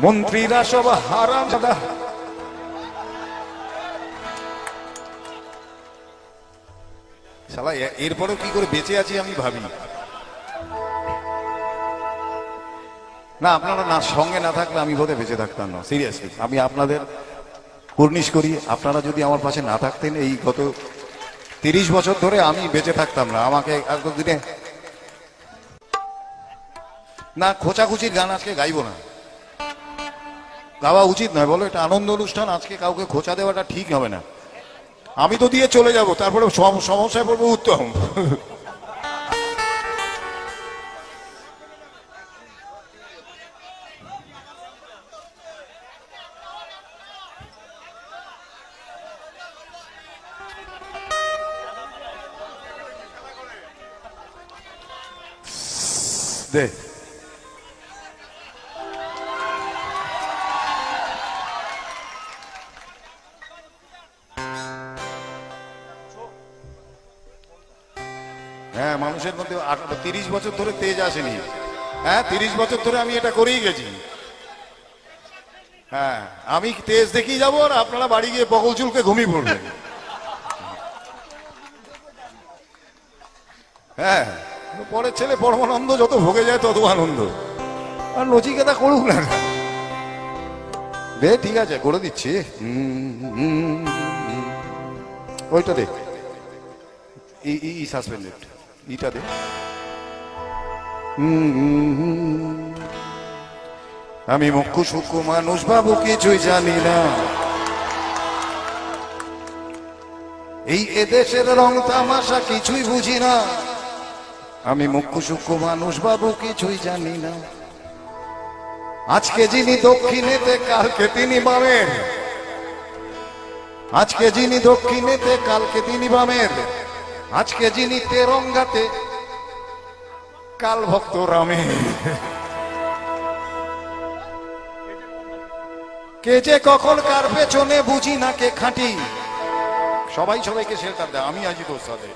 মন্ত্রীরা সব হারামজাদা। শালা এরপরেও কি করে বেঁচে আছি আমি ভাবি না। আপনারা না সঙ্গে না থাকলে আমি বোধহয় বেঁচে থাকতাম না। সিরিয়াসলি আমি আপনাদের কুর্নিশ করি, আপনারা যদি আমার পাশে না থাকতেন এই গত 30 বছর ধরে আমি বেঁচে থাকতাম না। আমাকে দিনে না খোঁচাখুচির গান আজকে গাইবো না, গাওয়া উচিত নয়। বলো এটা আনন্দ অনুষ্ঠান, আজকে কাউকে খোঁচা দেওয়াটা ঠিক হবে না। আমি তো দিয়ে চলে যাব, তারপরে সমস্যায় পড়বো উত্তম। দে হ্যাঁ, মানুষের মধ্যে 30 বছর ধরে তেজ আসেনি। হ্যাঁ 30 বছর ধরে আমি এটা করেই গেছি। হ্যাঁ আমি তেজ দেখেই যাবো আর আপনারা বাড়ি গিয়ে বগল চুলকে ঘুমিয়ে পড়বেন। হ্যাঁ পরের ছেলে পরমানন্দ, যত ভোগে যায় তত আনন্দ। আর নচিকেতা করুক না, দে ঠিক আছে করে দিচ্ছি। ওইটা দে, সাসপেন্ডেড ইটা দে। আমি মুখ্য সূক্ষ্ম মানুষ বাবু, কিছুই জানি না। এই এদেশের রং তামাশা কিছুই বুঝি না। আমি মুখ্য সূক্ষ্ম মানুষ বাবু, কিছুই জানি না। আজকে যিনি দক্ষিণেতে কালকে তিনি বামের, আজকে যিনি দক্ষিণেতে কালকে তিনি বামের, আজকে যিনি তেরঙ্গাতে কাল ভক্ত রামের। কে যে কখন কার পেছনে বুঝি না কে খাঁটি। সবাই সবাইকে শেল্টার দেয়, আমি আছি তোর সাথে,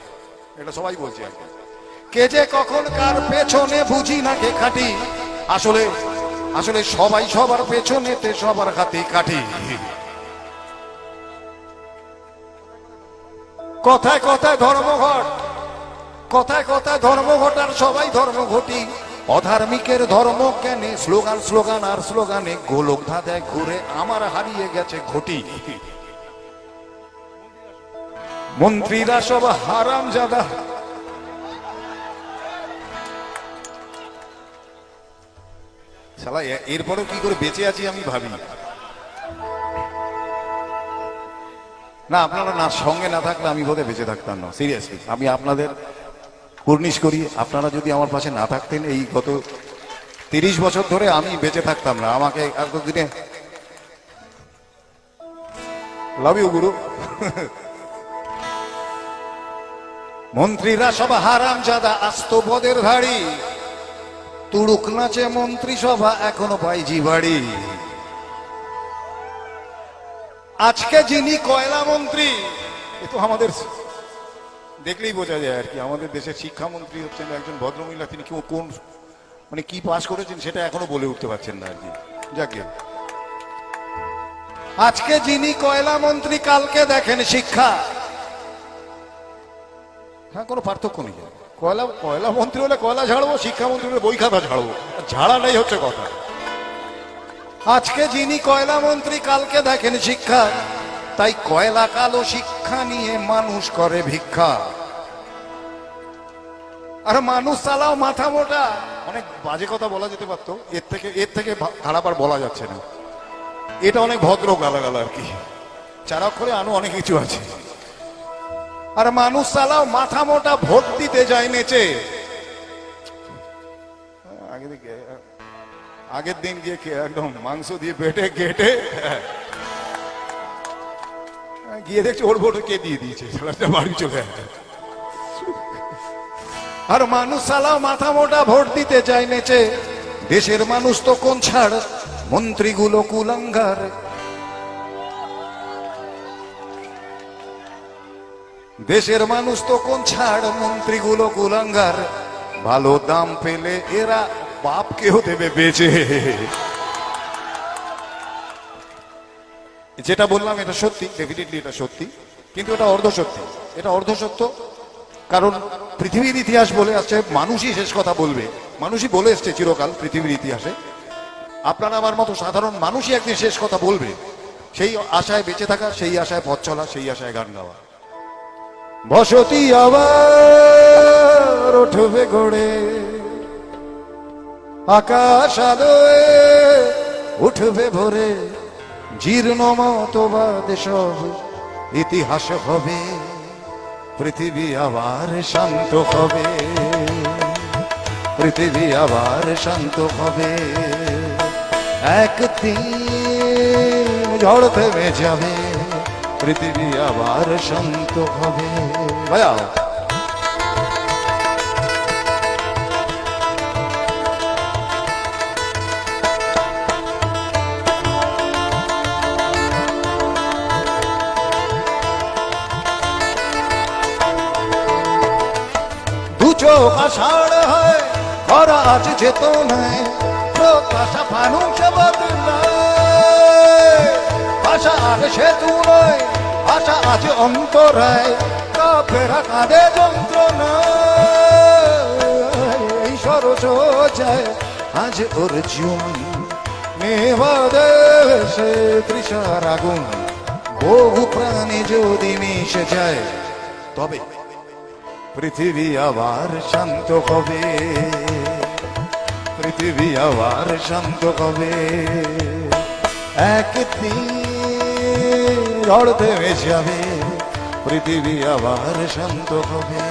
এটা সবাই বলছি আর কি। কে যে কখন কার পেছনে বুঝি না কে খাঁটি। আসলে আসলে সবাই সবার পেছনেতে সবার হাতে কাঠি। কথায় কথায় ধর্মঘট, কথায় কথায় ধর্মঘট, আর সবাই ধর্মঘটি। অধার্মিকের ধর্ম জ্ঞানে স্লোগান স্লোগান আর স্লোগানে গোলক ধাঁধায় ঘুরে আমার হারিয়ে গেছে ঘটি। মন্ত্রীরা সব হারামজাদা। শালা এরপরেও কি করে বেঁচে আছি আমি ভাবি না। আপনারা না সঙ্গে না থাকলে আমি বোধহয় বেঁচে থাকতাম না। সিরিয়াসলি আমি আপনাদের কুর্নিশ করি, আপনারা যদি আমার পাশে না থাকতেন এই গত 30 বছর ধরে আমি বেঁচে থাকতাম না। আমাকে দিনে লাভ ইউ গুরু। মন্ত্রীরা সব হারামজাদা, আস্ত পদের ধাড়ি। তুড়ুক নাচে মন্ত্রী সভা, এখনো পাইজি বাড়ি। আজকে যিনি কয়লা মন্ত্রী, এ তো আমাদের দেখলেই বোঝা যায় আর কি। আমাদের দেশের শিক্ষামন্ত্রী হচ্ছেন একজন ভদ্রমহিলা, তিনি কোন মানে কি পাস করেছেন সেটা এখনো বলে উঠতে পারছেন না আর কি। যাকে আজকে যিনি কয়লা মন্ত্রী, কালকে দেখেন শিক্ষা। হ্যাঁ কোনো পার্থক্য নেই। কয়লা মন্ত্রী হলে কয়লা ঝাড়বো, শিক্ষামন্ত্রী হলে বই খাতা ঝাড়বো, ঝাড়া নেই হচ্ছে কথা। আজকে যিনি কয়লা মন্ত্রী, কালকে দেখেন শিক্ষা। তাই কয়লা কালো শিক্ষা নিয়ে মানুষ করে ভিক্ষা। আর মানুষ চালাও মাথা মোটা। অনেক বাজে কথা বলা যেতে পারতো, এর থেকে খারাপ আর বলা যাচ্ছে না। এটা অনেক ভদ্র গালাগাল আর কি। 4 অক্ষরে আনো অনেক কিছু আছে। আর মানুষ চালাও মাথা মোটা, ভোট দিতে যায় নেচে। আগের দিন গিয়ে একদম মাংস দিয়ে বেটে কেটে গিয়ে দেখছি ওর ভোট কে দিয়ে দিয়েছে, বাড়ি চলে আসে। আর মানুষ চালাও মাথা মোটা, ভোট দিতে যায় নেচে। দেশের মানুষ তো কোন ছাড়, মন্ত্রীগুলো কুলাঙ্গার। দেশের মানুষ তো কোন ছাড়, মন্ত্রীগুলো কুলাঙ্গার। ভালো দাম পেলে এরা বাপকেও দেবে বেচে। যেটা বললাম এটা সত্যি, ডেফিনেটলি এটা সত্যি, কিন্তু এটা অর্ধ সত্যি। এটা অর্ধ সত্য, কারণ পৃথিবীর ইতিহাস বলে আসছে মানুষই শেষ কথা বলবে। মানুষই বলে এসছে চিরকাল পৃথিবীর ইতিহাসে, আপনারা আমার মতো সাধারণ মানুষই একদিন শেষ কথা বলবে। সেই আশায় বেঁচে থাকা, সেই আশায় পথ চলা, সেই আশায় গান গাওয়া। বসতি আবার উঠবে গড়ে, আকাশ আলোয় উঠবে ভরে, জীর্ণ মতবাদ সব ইতিহাস হবে, পৃথিবী আবার শান্ত হবে, পৃথিবী আবার শান্ত হবে। একদিন ঝড় থেমে যাবে, পৃথিবী আবার শান্ত হবে। ভাইয়া দু চোখ আষাঢ় হয়, খরা আজ চেতনায়, প্রকাশা ফানুষ বদলায়, ভাষা আজ সেতু নয়, ভাষা আজ অন্তরায়, কাফেরা কাঁদে যন্ত্রণায়। সরস যায় আজ অর্জুন, নেভাদেশে তৃষার আগুন, বহু প্রাণী যদি মিশে যায়, তবে পৃথিবী আবার শান্ত হবে, পৃথিবী আবার শান্ত হবে। একদিন ঝড় থেমে যাবে, পৃথিবী আবার শান্ত হবে,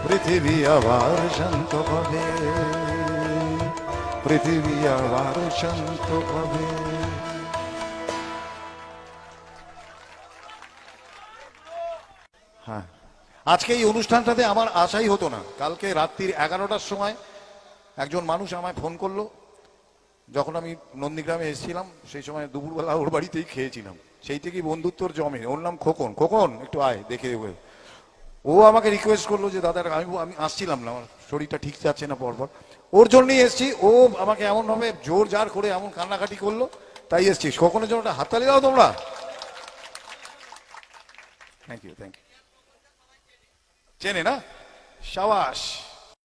পৃথিবী আবার শান্ত হবে, পৃথিবী আবার শান্ত হবে। হ্যাঁ, আজকে এই অনুষ্ঠানটাতে আমার আশাই হতো না। কালকে রাত্রির 11টার সময় একজন মানুষ আমায় ফোন করলো, যখন আমি নন্দীগ্রামে এসেছিলাম সেই সময় দুপুরবেলা ওর বাড়িতেই খেয়েছিলাম। সেই থেকেই বন্ধুত্বর জমে। ওর নাম খোকন। খোকন একটু আয় দেখে দেবে। ও আমাকে রিকোয়েস্ট করলো যে দাদা আমি আসছিলাম না, আমার শরীরটা ঠিক যাচ্ছে না পরপর, ওর জন্যই এসছি। ও আমাকে এমনভাবে জোর জার করে এমন কান্নাকাটি করলো, তাই এসছি। খোকনের জন্য একটা হাততালি দাও তোমরা। Thank you, thank you. চেনে না? সাবাস।